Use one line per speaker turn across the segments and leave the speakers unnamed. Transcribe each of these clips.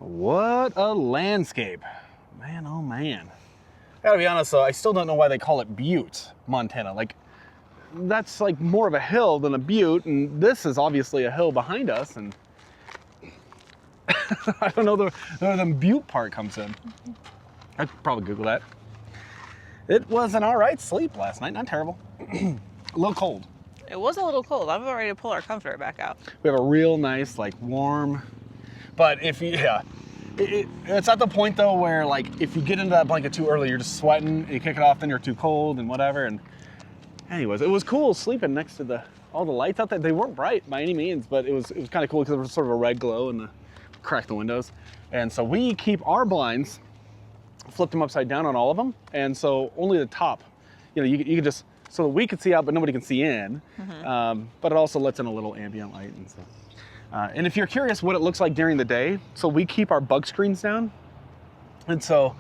What a landscape. Man, oh man. I gotta be honest though, I still don't know why they call it Butte, Montana. Like, that's like more of a hill than a butte, and this is obviously a hill behind us, and I don't know where the Butte part comes in. I could probably Google that. It was an all right sleep last night, not terrible. A little cold.
It was a little cold. I'm about ready to pull our comforter back out.
We have a real nice, like, warm, but if you, yeah. It's at the point though where, like, if you get into that blanket too early, you're just sweating, you kick it off, then you're too cold and whatever. And anyways, it was cool sleeping next to all the lights out there. They weren't bright by any means, but it was kind of cool because there was sort of a red glow and cracked the windows. And so we keep our blinds, flipped them upside down on all of them. And so only the top, you know, you could just, so that we could see out, but nobody can see in. Mm-hmm. But it also lets in a little ambient light and stuff. And if you're curious what it looks like during the day, so we keep our bug screens down. And so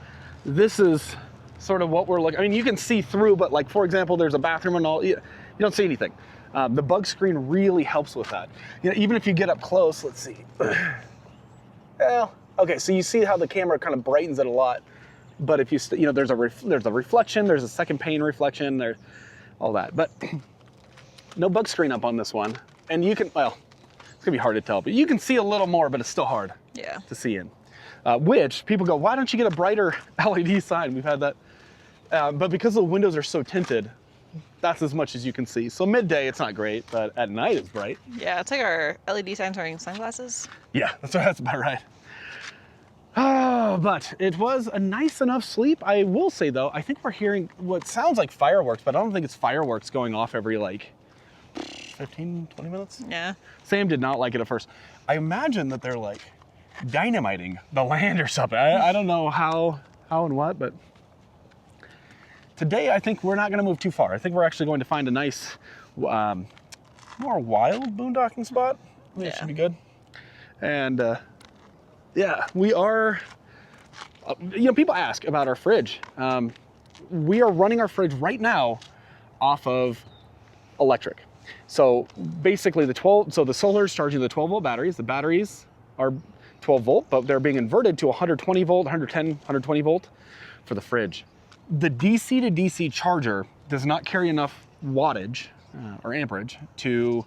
this is sort of what we're looking, I mean, you can see through, but like, for example, there's a bathroom and all, you don't see anything. The bug screen really helps with that. You know, even if you get up close, let's see. Well, okay, so you see how the camera kind of brightens it a lot. But if you, you know, there's a reflection, there's a second pane reflection, there's all that. But no bug screen up on this one. And you can, well, it's gonna be hard to tell, but you can see a little more, but it's still hard to see in. Which people go, why don't you get a brighter LED sign? We've had that. But because the windows are so tinted, that's as much as you can see. So midday, it's not great, but at night it's bright.
Yeah, it's like our LED signs wearing sunglasses.
Yeah, that's about right. Oh, but it was a nice enough sleep. I will say though, I think we're hearing what sounds like fireworks, but I don't think it's fireworks going off every like 15, 20 minutes?
Yeah.
Sam did not like it at first. I imagine that they're like dynamiting the land or something. I don't know how and what, but today I think we're not gonna move too far. I think we're actually going to find a nice, more wild boondocking spot. I think it should be good. And yeah, we are, you know, people ask about our fridge. We are running our fridge right now off of electric. So basically so the solar is charging the 12 volt batteries. The batteries are 12 volt, but they're being inverted to 120 volt, 110, 120 volt for the fridge. The DC to DC charger does not carry enough wattage or amperage to,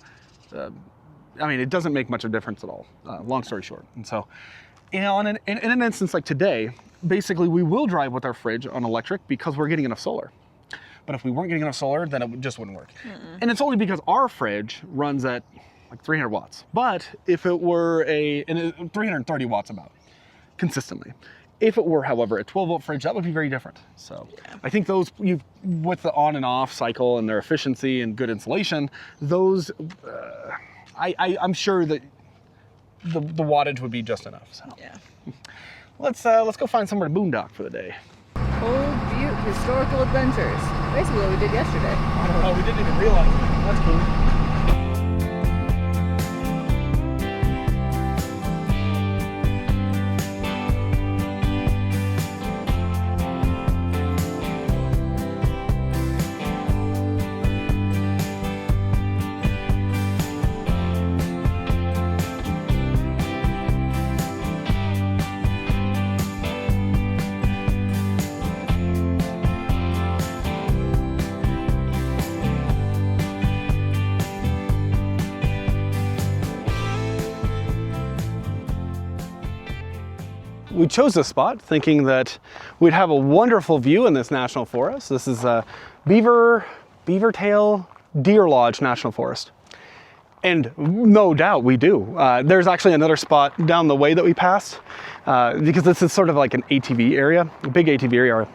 I mean, it doesn't make much of a difference at all, long story short. And so, you know, in an instance like today, basically we will drive with our fridge on electric because we're getting enough solar. But if we weren't getting enough solar, then it just wouldn't work. Mm-mm. And it's only because our fridge runs at like 300 watts. But if it were 330 watts about, consistently. If it were, however, a 12 volt fridge, that would be very different. So I think those, with the on and off cycle and their efficiency and good insulation, those, I'm sure that the wattage would be just enough. So
yeah.
Let's go find somewhere to boondock for the day.
Old Butte Historical Adventures. Basically what we did yesterday.
I don't know, we didn't even realize it. That's cool. We chose this spot thinking that we'd have a wonderful view in this national forest. This is Beavertail Deer Lodge National Forest. And no doubt we do. There's actually another spot down the way that we passed because this is sort of like an ATV area, a big ATV area.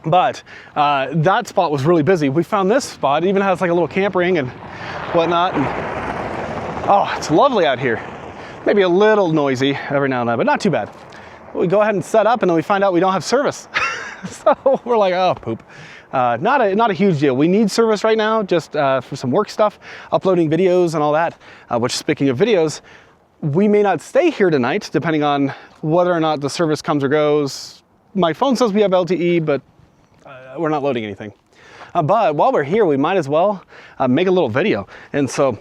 But that spot was really busy. We found this spot, it even has like a little camp ring and whatnot. And, oh, it's lovely out here. Maybe a little noisy every now and then, but not too bad. We go ahead and set up and then we find out we don't have service. So we're like, oh, poop. Not a huge deal. We need service right now just for some work stuff, uploading videos and all that, which speaking of videos, we may not stay here tonight depending on whether or not the service comes or goes. My phone says we have LTE, but we're not loading anything. But while we're here, we might as well make a little video. And so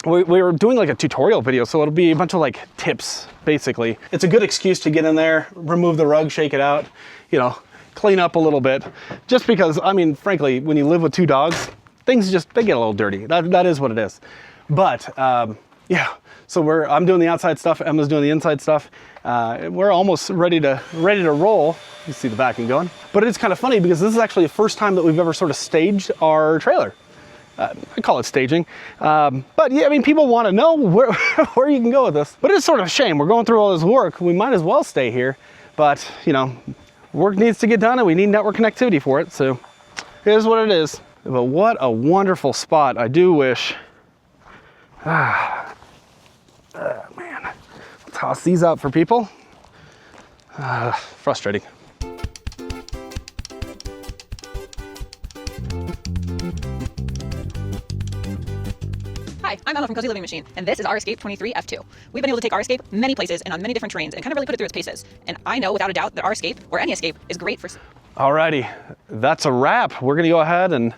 we were doing like a tutorial video, so it'll be a bunch of like tips, basically. It's a good excuse to get in there, remove the rug, shake it out, you know, clean up a little bit. Just because, I mean, frankly, when you live with 2 dogs, things just, they get a little dirty. That is what it is. But yeah, so I'm doing the outside stuff, Emma's doing the inside stuff. We're almost ready to roll. You see the backing going. But it's kind of funny because this is actually the first time that we've ever sort of staged our trailer. I call it staging. But yeah, I mean, people want to know where you can go with this. But it's sort of a shame. We're going through all this work. We might as well stay here. But, you know, work needs to get done and we need network connectivity for it. So it is what it is. But what a wonderful spot. I do wish. Man. I'll toss these out for people. Frustrating.
Hi, I'm Emma from Cozy Living Machine, and this is our Escape 23 F2. We've been able to take our Escape many places and on many different terrains and kind of really put it through its paces. And I know without a doubt that our Escape, or any Escape, is great for...
Alrighty, that's a wrap. We're gonna go ahead and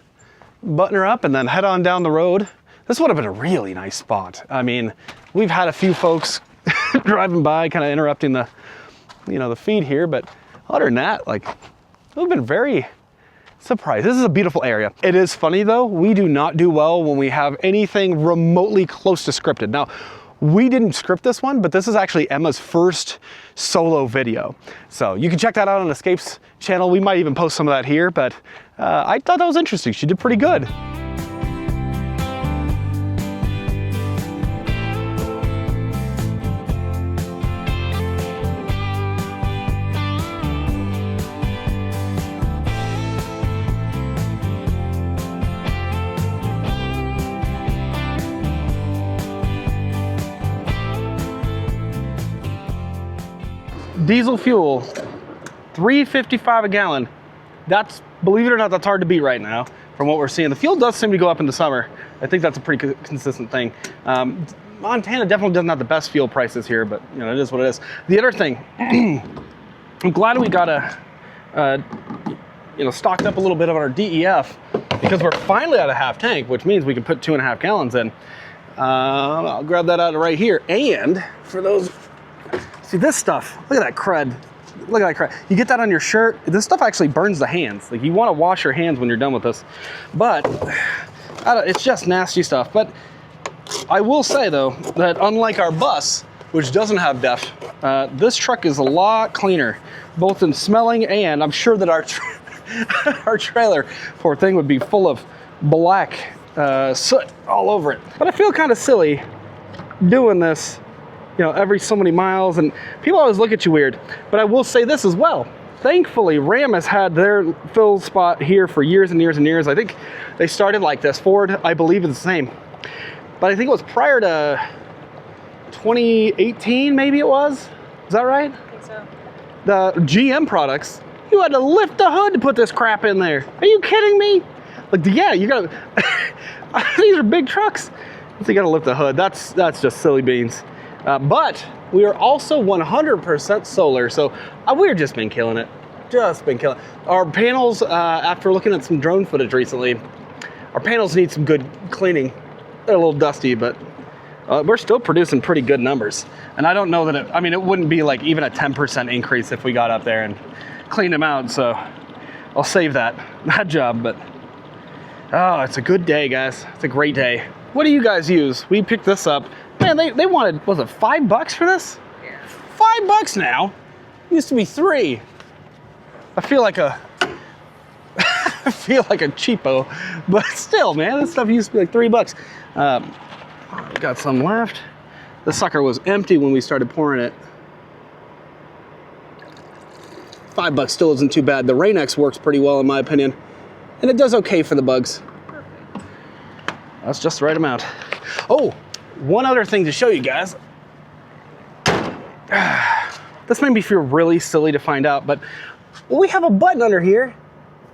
button her up and then head on down the road. This would have been a really nice spot. I mean, we've had a few folks driving by, kind of interrupting the, you know, the feed here, but other than that, like, we've been very surprised. This is a beautiful area. It is funny though, we do not do well when we have anything remotely close to scripted. Now, we didn't script this one, but this is actually Emma's first solo video. So you can check that out on Escape's channel. We might even post some of that here, but I thought that was interesting. She did pretty good. Diesel fuel, $3.55 a gallon. That's, believe it or not, that's hard to beat right now from what we're seeing. The fuel does seem to go up in the summer. I think that's a pretty consistent thing. Montana definitely doesn't have the best fuel prices here, but you know, it is what it is. The other thing, I'm glad we got you know, stocked up a little bit of our DEF because we're finally at a half tank, which means we can put 2.5 gallons in. I'll grab that out right here. And for those, see this stuff, look at that crud. Look at that crud. You get that on your shirt. This stuff actually burns the hands. Like, you want to wash your hands when you're done with this. But it's just nasty stuff. But I will say though, that unlike our bus, which doesn't have DEF, this truck is a lot cleaner, both in smelling, and I'm sure that our trailer, poor thing, would be full of black soot all over it. But I feel kind of silly doing this, you know, every so many miles, and people always look at you weird. But I will say this as well. Thankfully, Ram has had their fill spot here for years and years and years. I think they started like this. Ford, I believe, is the same. But I think it was prior to 2018, maybe it was. Is that right?
I think so.
The GM products, you had to lift the hood to put this crap in there. Are you kidding me? Like, yeah, you gotta, these are big trucks. So you gotta lift the hood. That's just silly beans. But we are also 100% solar, so we've just been killing it. Just been killing it. Our panels, after looking at some drone footage recently, our panels need some good cleaning. They're a little dusty, but we're still producing pretty good numbers. And I don't know that it wouldn't be like even a 10% increase if we got up there and cleaned them out, so I'll save that job. But oh, it's a good day, guys. It's a great day. What do you guys use? We picked this up. Man, they wanted, was it $5 for this?
Yeah.
$5 now? It used to be $3. I feel like a cheapo, but still, man, this stuff used to be like $3. Got some left. The sucker was empty when we started pouring it. $5 still isn't too bad. The Rain-X works pretty well in my opinion, and it does okay for the bugs.
Perfect.
That's just the right amount. Oh, one other thing to show you guys. This made me feel really silly to find out, but we have a button under here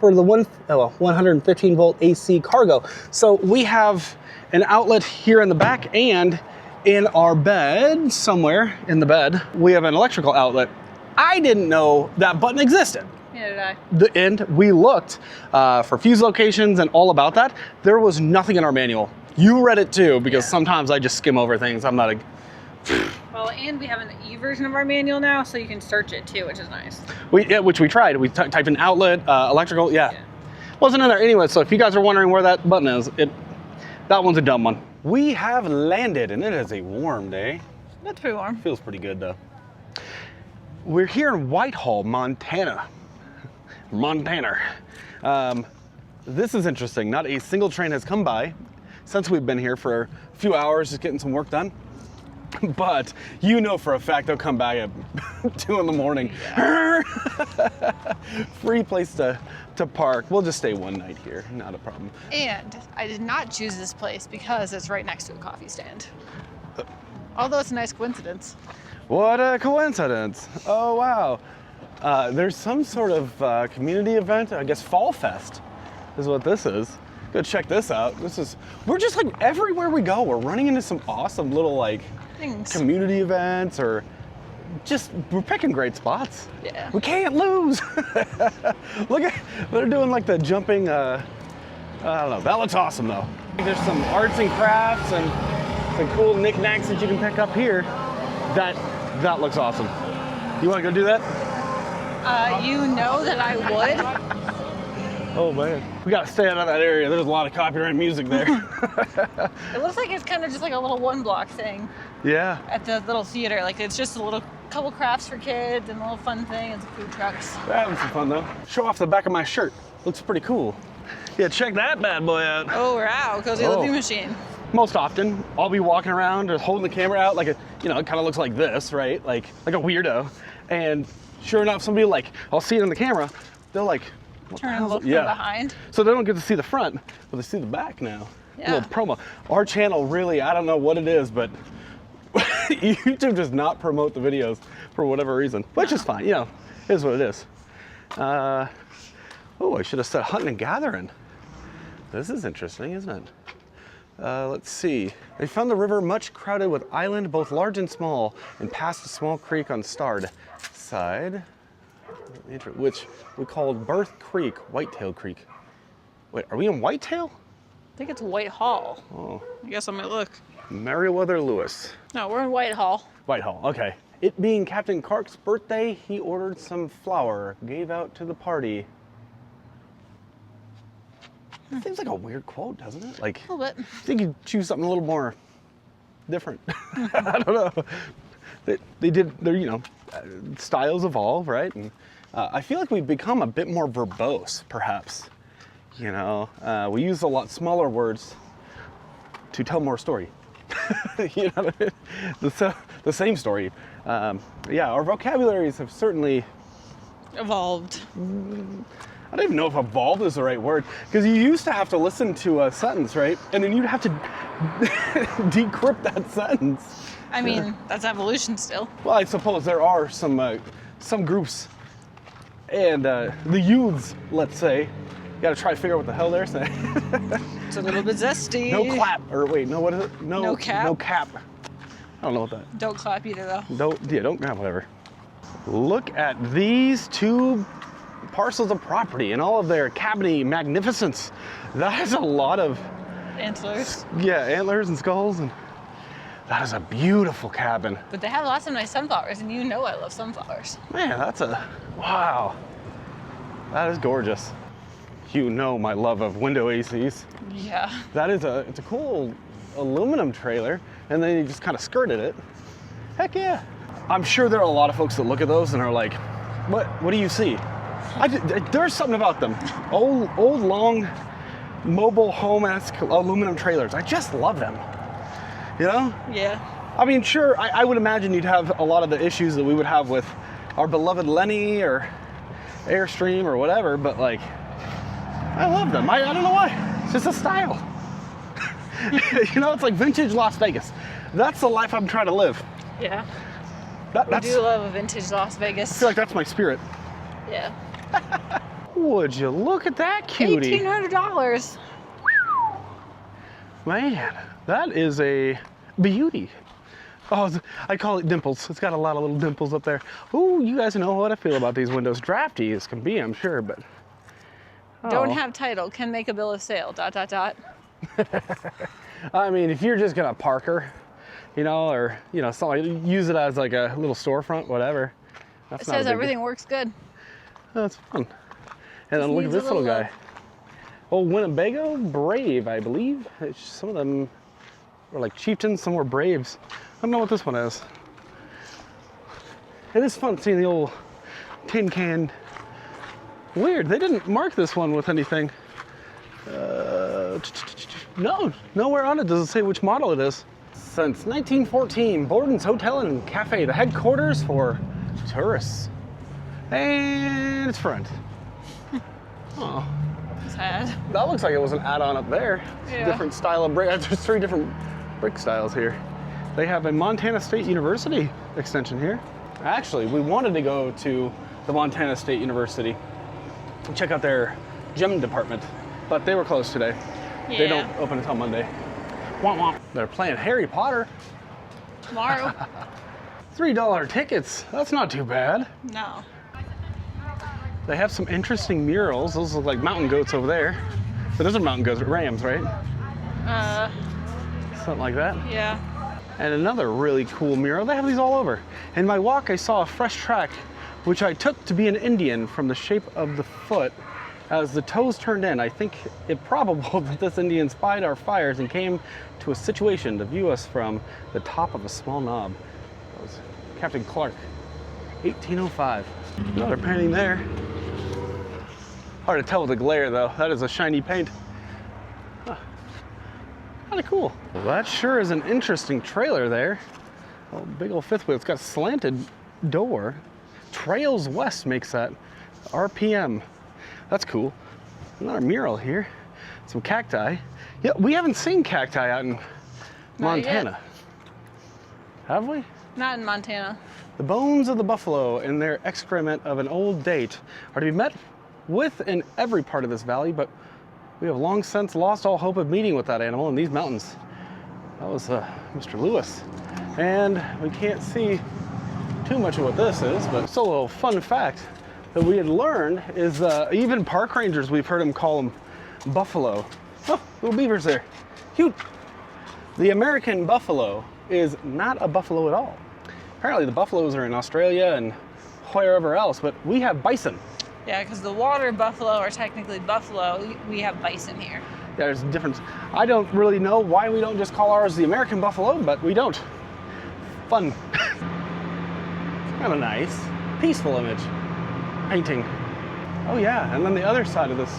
for the 115 volt AC cargo. So we have an outlet here in the back, and in our bed, somewhere in the bed, we have an electrical outlet. I didn't know that button existed.
Neither did I.
And we looked for fuse locations and all about that. There was nothing in our manual. You read it too, because sometimes I just skim over things. I'm not a...
Well, and we have an e-version of our manual now, so you can search it too, which is nice.
Which we tried. We typed in outlet, electrical, yeah. Wasn't in there anyway, so if you guys are wondering where that button is, that one's a dumb one. We have landed, and it is a warm day.
That's pretty warm.
Feels pretty good though. We're here in Whitehall, Montana. This is interesting. Not a single train has come by since we've been here for a few hours just getting some work done. But you know for a fact they'll come by at 2 in the morning. Yeah. Free place to park. We'll just stay one night here, not a problem.
And I did not choose this place because it's right next to a coffee stand. Although it's a nice coincidence.
What a coincidence. Oh, wow. There's some sort of community event, I guess Fall Fest is what this is. Go check this out. We're just like everywhere we go, we're running into some awesome little like community events, or just, we're picking great spots.
Yeah.
We can't lose. Look at, they're doing like the jumping, I don't know, that looks awesome though. There's some arts and crafts and some cool knickknacks that you can pick up here. That looks awesome. You wanna go do that?
You know that I would.
Oh man, we gotta stay out of that area. There's a lot of copyright music there.
It looks like it's kind of just like a little one block thing.
Yeah.
At the little theater, like it's just a little couple crafts for kids and a little fun thing and some food trucks.
We're having some fun though. Show off the back of my shirt. Looks pretty cool. Yeah, check that bad boy out.
Oh wow, cozy living machine.
Most often, I'll be walking around or holding the camera out like it kind of looks like this, right? Like a weirdo. And sure enough, somebody I'll see it in the camera. They're like,
turn and look from behind.
So they don't get to see the front, but they see the back now.
Yeah.
A little promo. Our channel really, I don't know what it is, but YouTube does not promote the videos for whatever reason, which is fine. It is what it is. Oh, I should have said hunting and gathering. This is interesting, isn't it? Let's see. They found the river much crowded with island, both large and small, and passed a small creek on starred side, which we called Birth Creek, Whitetail Creek. Wait, are we in Whitetail?
I think it's Whitehall.
Oh.
I guess I'm gonna look.
Meriwether Lewis.
No, we're in Whitehall.
Whitehall, okay. It being Captain Clark's birthday, he ordered some flour, gave out to the party. Seems like a weird quote, doesn't it? Like,
a little bit.
I think you'd choose something a little more different. I don't know. Their styles evolve, right? And I feel like we've become a bit more verbose, perhaps. We use a lot smaller words to tell more story. You know what I mean? The same story. Yeah, our vocabularies have certainly
evolved.
I don't even know if evolved is the right word, because you used to have to listen to a sentence, right? And then you'd have to decrypt that sentence.
I mean, that's evolution still.
Well, I suppose there are some groups, and the youths, let's say, you gotta try to figure out what the hell they're saying.
It's a little bit zesty.
No clap, or wait, no, what is it?
No cap.
No cap. I don't know what that.
Don't clap either, though.
Don't clap, whatever. Look at these two parcels of property and all of their cabiny magnificence. That is a lot of
antlers.
Yeah, antlers and skulls, and that is a beautiful cabin.
But they have lots of nice sunflowers, and you know I love sunflowers.
Man, wow. That is gorgeous. You know my love of window ACs.
Yeah.
It's a cool aluminum trailer, and then you just kind of skirted it. Heck yeah. I'm sure there are a lot of folks that look at those and are like, what do you see? There's something about them. Old long, mobile home-esque aluminum trailers. I just love them.
Yeah.
I mean, sure, I would imagine you'd have a lot of the issues that we would have with our beloved Lenny or Airstream or whatever, but I love them. I don't know why. It's just a style. It's like vintage Las Vegas. That's the life I'm trying to live.
Yeah.
I
do love a vintage Las Vegas.
I feel like that's my spirit.
Yeah.
Would you look at that cutie?
$1,800.
Man, that is a beauty. Oh, I call it dimples. It's got a lot of little dimples up there. Ooh, you guys know what I feel about these windows. Drafty as can be, I'm sure, but...
Don't have title. Can make a bill of sale. ...
I mean, if you're just gonna park her, you know, or, you know, something, use it as like a little storefront, whatever. That's
It says everything works good.
That's fun. And then look at this little guy. Oh, Winnebago Brave, I believe. Some of them were like chieftains, some were braves. I don't know what this one is. It is fun seeing the old tin can. Weird, they didn't mark this one with anything. No, nowhere on it does it say which model it is. Since 1914, Borden's Hotel and Cafe, the headquarters for tourists. And it's front. Oh.
Sad.
That looks like it was an add-on up there.
Yeah.
Different style of brick. There's 3 different brick styles here. They have a Montana State University extension here. Actually, we wanted to go to the Montana State University and check out their gym department, but they were closed today.
Yeah.
They don't open until Monday. Womp womp. They're playing Harry Potter.
Tomorrow.
$3 tickets. That's not too bad.
No.
They have some interesting murals. Those look like mountain goats over there. But those are mountain goats, rams, right? Something like that.
Yeah.
And another really cool mural. They have these all over. In my walk, I saw a fresh track, which I took to be an Indian from the shape of the foot. As the toes turned in, I think it probable that this Indian spied our fires and came to a situation to view us from the top of a small knob. That was Captain Clark, 1805. Another painting there. Hard to tell with the glare though. That is a shiny paint. Huh. Kind of cool. Well, that sure is an interesting trailer there. Oh, big old fifth wheel. It's got a slanted door. Trails West makes that. RPM. That's cool. Another mural here. Some cacti. Yeah, we haven't seen cacti out in Montana. Have we?
Not in Montana.
The bones of the buffalo and their excrement of an old date are to be met with in every part of this valley, but we have long since lost all hope of meeting with that animal in these mountains. That was Mr. Lewis. And we can't see too much of what this is, but it's a little fun fact that we had learned is even park rangers, we've heard them call them buffalo. Oh, little beavers there. Cute. The American buffalo is not a buffalo at all. Apparently the buffaloes are in Australia and wherever else, but we have bison.
Yeah, because the water buffalo are technically buffalo. We have bison here.
Yeah, there's a difference. I don't really know why we don't just call ours the American buffalo, but we don't. Fun. Kind of nice. Peaceful image. Painting. Oh yeah, and then the other side of this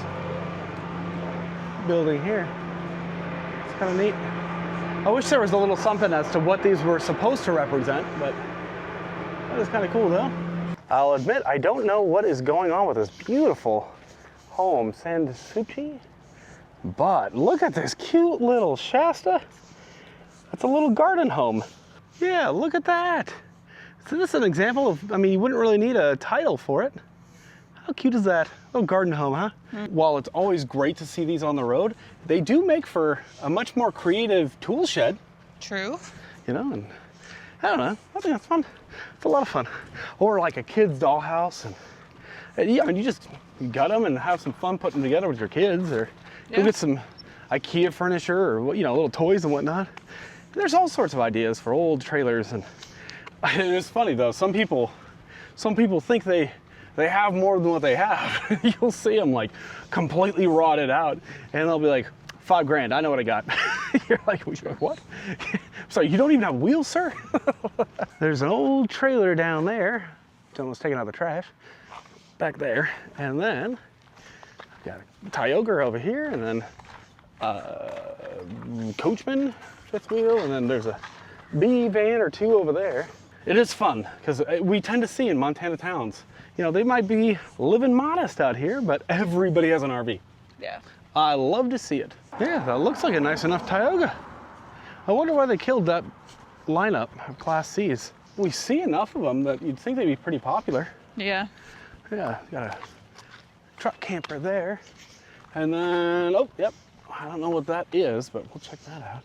building here. It's kind of neat. I wish there was a little something as to what these were supposed to represent, but that is kind of cool though. I'll admit, I don't know what is going on with this beautiful home, Sandusky, but look at this cute little Shasta. That's a little garden home. Yeah, look at that. So this is an example of, I mean, you wouldn't really need a title for it. How cute is that? Little garden home, huh? While it's always great to see these on the road, they do make for a much more creative tool shed.
True.
You know, and I don't know, I think that's fun. It's a lot of fun. Or like a kid's dollhouse. And yeah, I mean, you gut them and have some fun putting them together with your kids, or go get some IKEA furniture, or, you know, little toys and whatnot. And there's all sorts of ideas for old trailers. And it's funny though, some people think they have more than what they have. You'll see them like completely rotted out, and they'll be like, $5 grand, I know what I got. You're like, what? Sorry, you don't even have wheels, sir? There's an old trailer down there. Someone's taking out the trash. Back there. And then, got a Tioga over here, and then Coachman, fifth wheel, and then there's a B van or two over there. It is fun, because we tend to see in Montana towns, you know, they might be living modest out here, but everybody has an RV.
Yeah.
I love to see it. Yeah, that looks like a nice enough Tioga. I wonder why they killed that lineup of Class Cs. We see enough of them that you'd think they'd be pretty popular.
Yeah.
Yeah, got a truck camper there. And then, oh, yep, I don't know what that is, but we'll check that out.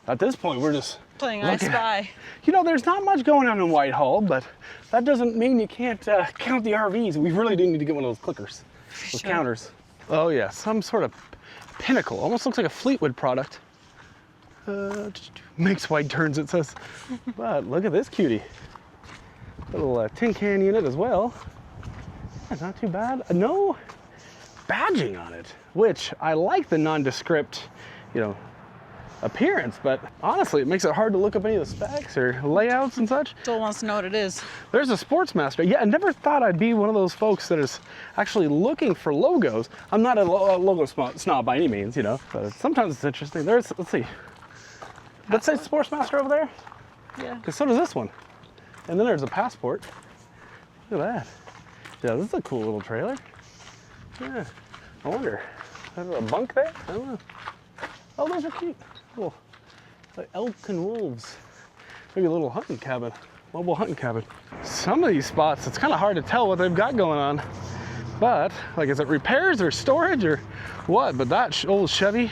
At this point, we're just
Playing I Spy.
You know, there's not much going on in Whitehall, but that doesn't mean you can't count the RVs. We really do need to get one of those clickers, those counters. Oh yeah, some sort of pinnacle. Almost looks like a Fleetwood product. Makes wide turns, it says. But look at this cutie. Little tin can unit as well. Yeah, not too bad. No badging on it, which I like the nondescript, you know, appearance, but honestly, it makes it hard to look up any of the specs or layouts and such.
Joel wants to know what it is.
There's a Sportsmaster. Yeah, I never thought I'd be one of those folks that is actually looking for logos. I'm not a logo snob by any means, you know, but sometimes it's interesting. There's, let's see. Let's say Sportsmaster over there.
Yeah.
Because so does this one. And then there's a Passport. Look at that. Yeah, this is a cool little trailer. Yeah, I wonder, is there a bunk there? I don't know. Oh, those are cute. Little like elk and wolves. Maybe a little hunting cabin, mobile hunting cabin. Some of these spots, it's kind of hard to tell what they've got going on. But, like, is it repairs or storage or what? But that old Chevy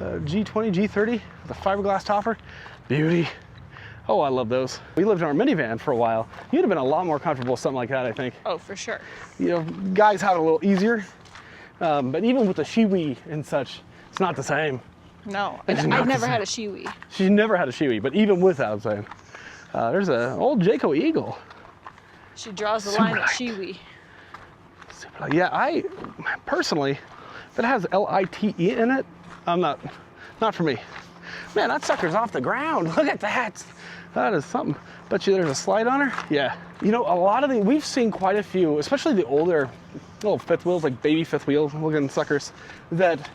G20, G30, the fiberglass topper, beauty. Oh, I love those. We lived in our minivan for a while. You'd have been a lot more comfortable with something like that, I think.
Oh, for sure.
You know, guys have it a little easier. But even with the Shiwi and such, it's not the same.
No,
It's
I've
not
never
the
had a Shiwi.
She's never had a Shiwi, but even with that, I'm saying. There's an old Jayco Eagle.
She draws the
Super
line at
light.
Shiwi.
Super light. Yeah, I personally, if it has L-I-T-E in it, I'm not for me. Man, that sucker's off the ground. Look at that. That is something. Bet you there's a slide on her? Yeah. You know, a lot of we've seen quite a few, especially the older little fifth wheels, like baby fifth wheel looking suckers, that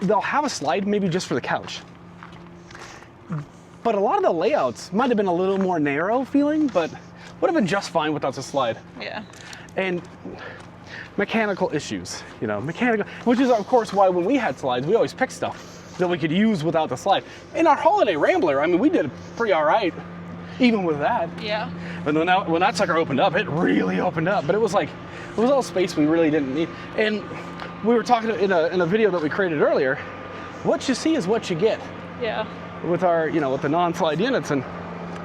they'll have a slide maybe just for the couch. But a lot of the layouts might have been a little more narrow feeling, but would have been just fine without the slide.
Yeah.
And mechanical issues, you know, which is of course why when we had slides, we always picked stuff that we could use without the slide. In our Holiday Rambler, I mean, we did pretty all right, even with that.
Yeah.
But then when that sucker opened up, it really opened up. But it was all space we really didn't need. And we were talking in a video that we created earlier, what you see is what you get.
Yeah.
With our, you know, with the non-slide units, and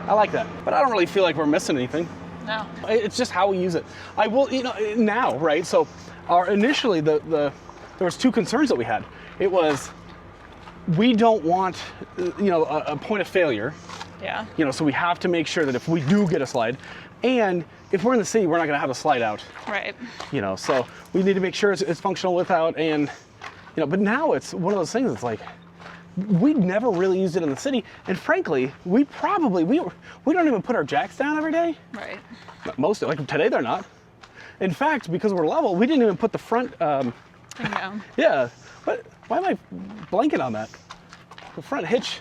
I like that. But I don't really feel like we're missing anything.
No.
It's just how we use it. I will, you know, now, right? So initially there was two concerns that we had. It was, we don't want, you know, a point of failure.
Yeah.
You know, so we have to make sure that if we do get a slide, and if we're in the city, we're not going to have a slide out.
Right.
You know, so we need to make sure it's functional without, and you know, but now it's one of those things. It's like we never really used it in the city, and frankly, we don't even put our jacks down every day.
Right.
Most like today they're not. In fact, because we're level, we didn't even put the front.
Thing down.
Yeah. But why am I blanking on that? The front hitch.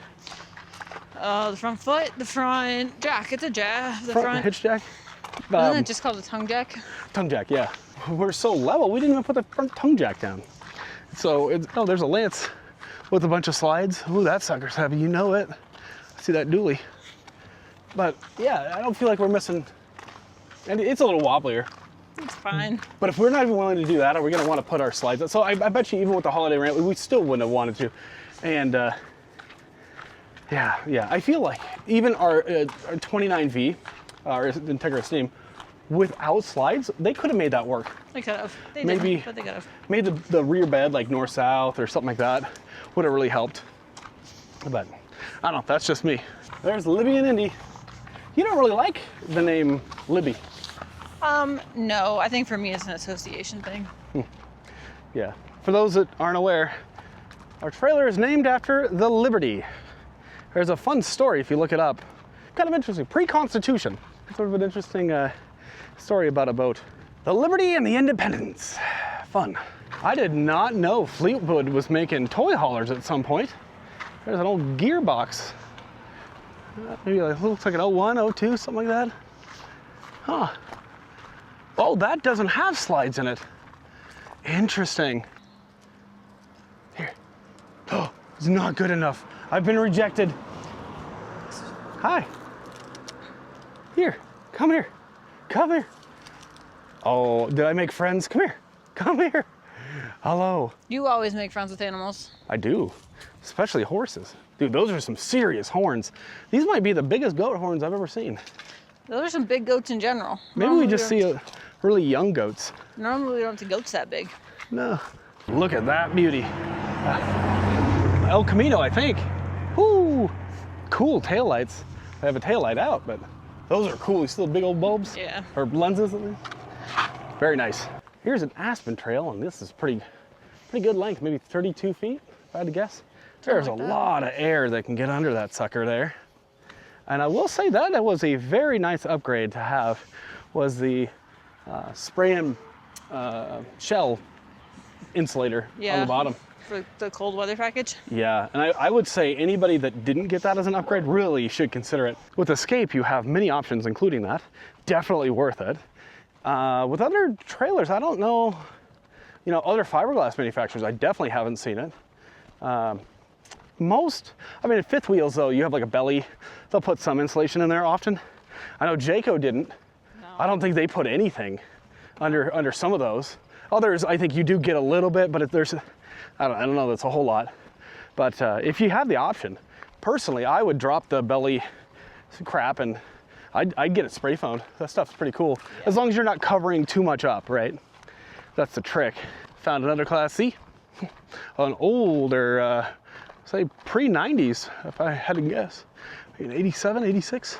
The front foot, the front jack. It's a jack. The
Front hitch jack.
Isn't it just called a tongue jack?
Tongue jack, yeah. We're so level, we didn't even put the front tongue jack down. So there's a Lance with a bunch of slides. Ooh, that sucker's heavy, you know it. I see that dually. But yeah, I don't feel like we're missing, and it's a little wobblier.
It's fine.
But if we're not even willing to do that, are we gonna wanna put our slides up? So I bet you even with the Holiday Rambler, we still wouldn't have wanted to. And yeah, I feel like even our 29V, our Integra Steam, without slides, they could have made that work.
They could have. They
Maybe
didn't, but they could have.
made the rear bed like north-south or something like that. Would have really helped. But I don't know, that's just me. There's Libby and Indy. You don't really like the name Libby.
No, I think for me it's an association thing.
Yeah, for those that aren't aware, our trailer is named after the Liberty. There's a fun story if you look it up. Kind of interesting, pre-Constitution. Sort of an interesting story about a boat. The Liberty and the Independence. Fun. I did not know Fleetwood was making toy haulers at some point. There's an old gearbox. Maybe like, looks like an 01, 02, something like that. Huh. Oh, that doesn't have slides in it. Interesting. Here. Oh, it's not good enough. I've been rejected. Hi. Here, come here. Come here. Oh, did I make friends? Come here. Come here. Hello.
You always make friends with animals.
I do, especially horses. Dude, those are some serious horns. These might be the biggest goat horns I've ever seen.
Those are some big goats in general.
Maybe we just see really young goats.
Normally we don't see goats that big.
No. Look at that beauty. El Camino, I think. cool taillights. They have a taillight out, but those are cool. These little big old bulbs.
Yeah.
Or lenses at least. Very nice. Here's an aspen trail, and this is pretty good length, maybe 32 feet, if I had to guess. There's
like
a
that.
lot of air that can get under that sucker there. And I will say that was a very nice upgrade to have, was the spray and shell insulator on the bottom.
For the cold weather package.
Yeah, and I would say anybody that didn't get that as an upgrade really should consider it. With Escape, you have many options, including that. Definitely worth it. With other trailers, I don't know, you know, other fiberglass manufacturers, I definitely haven't seen it. I mean, at fifth wheels though, you have like a belly. They'll put some insulation in there often. I know Jayco didn't.
No.
I don't think they put anything under some of those. Others, I think you do get a little bit, but there's, I don't know, that's a whole lot. But if you have the option, personally, I would drop the belly crap and I'd get it spray foamed. That stuff's pretty cool. Yeah. As long as you're not covering too much up, right? That's the trick. Found another Class C. An older, say pre-90s, if I had to guess. Maybe an 87, 86.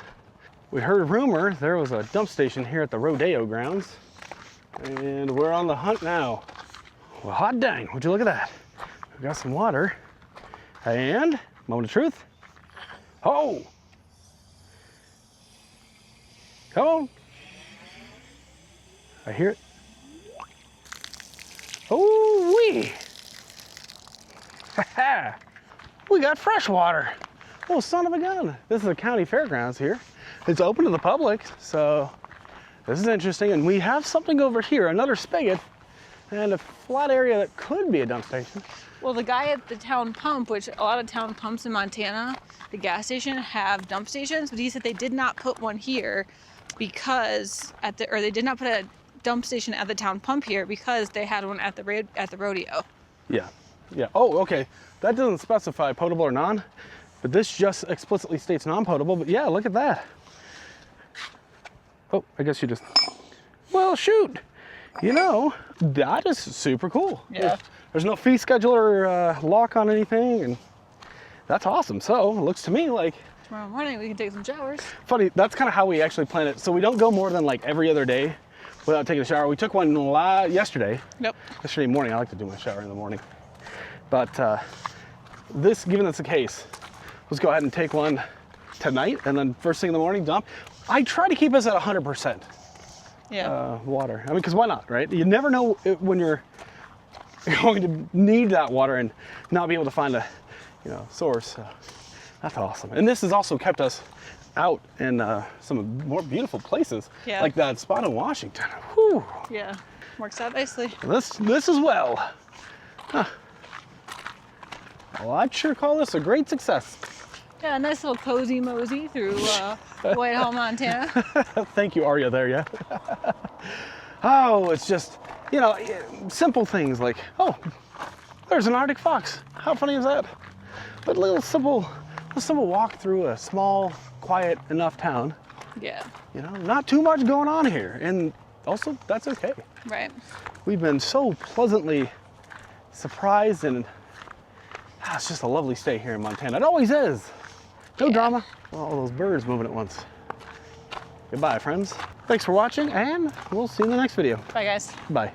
We heard a rumor there was a dump station here at the rodeo grounds. And we're on the hunt now. Well, hot dang, would you look at that? We got some water. And, moment of truth. Oh! Come on. I hear it. Oh wee! We got fresh water. Oh, son of a gun. This is a county fairgrounds here. It's open to the public, so this is interesting. And we have something over here, another spigot, and a flat area that could be a dump station.
Well, the guy at the town pump, which a lot of town pumps in Montana, the gas station, have dump stations, but he said they did not put one here because they did not put a dump station at the town pump here because they had one at the rodeo.
Yeah, yeah. Oh, okay. That doesn't specify potable or non, but this just explicitly states non-potable. But yeah, look at that. Oh, I guess you just. Well, shoot. You know, that is super cool.
Yeah.
There's no fee schedule or lock on anything, and that's awesome. So it looks to me like.
Tomorrow morning we can take some showers.
Funny, that's kind of how we actually plan it. So we don't go more than like every other day without taking a shower. We took one yesterday.
Yep.
Yesterday morning. I like to do my shower in the morning. But given that's the case, let's go ahead and take one tonight, and then first thing in the morning, dump. I try to keep us at 100%.
Yeah.
Water. I mean, because why not, right? You never know when you're going to need that water and not be able to find a, source. So that's awesome. And this has also kept us out in some more beautiful places, like that spot in Washington. Whew.
Yeah. Works out nicely.
This as well. Huh. Well, I'd sure call this a great success.
Yeah, a nice little cozy mosey through Whitehall, Montana.
Thank you, Arya, there, yeah. Oh, it's just, simple things like, oh, there's an Arctic fox. How funny is that? But a simple walk through a small, quiet enough town.
Yeah.
Not too much going on here. And also, that's okay.
Right.
We've been so pleasantly surprised, and it's just a lovely stay here in Montana. It always is. No drama. Well, all those birds moving at once. Goodbye, friends. Thanks for watching, and we'll see you in the next video.
Bye, guys.
Bye.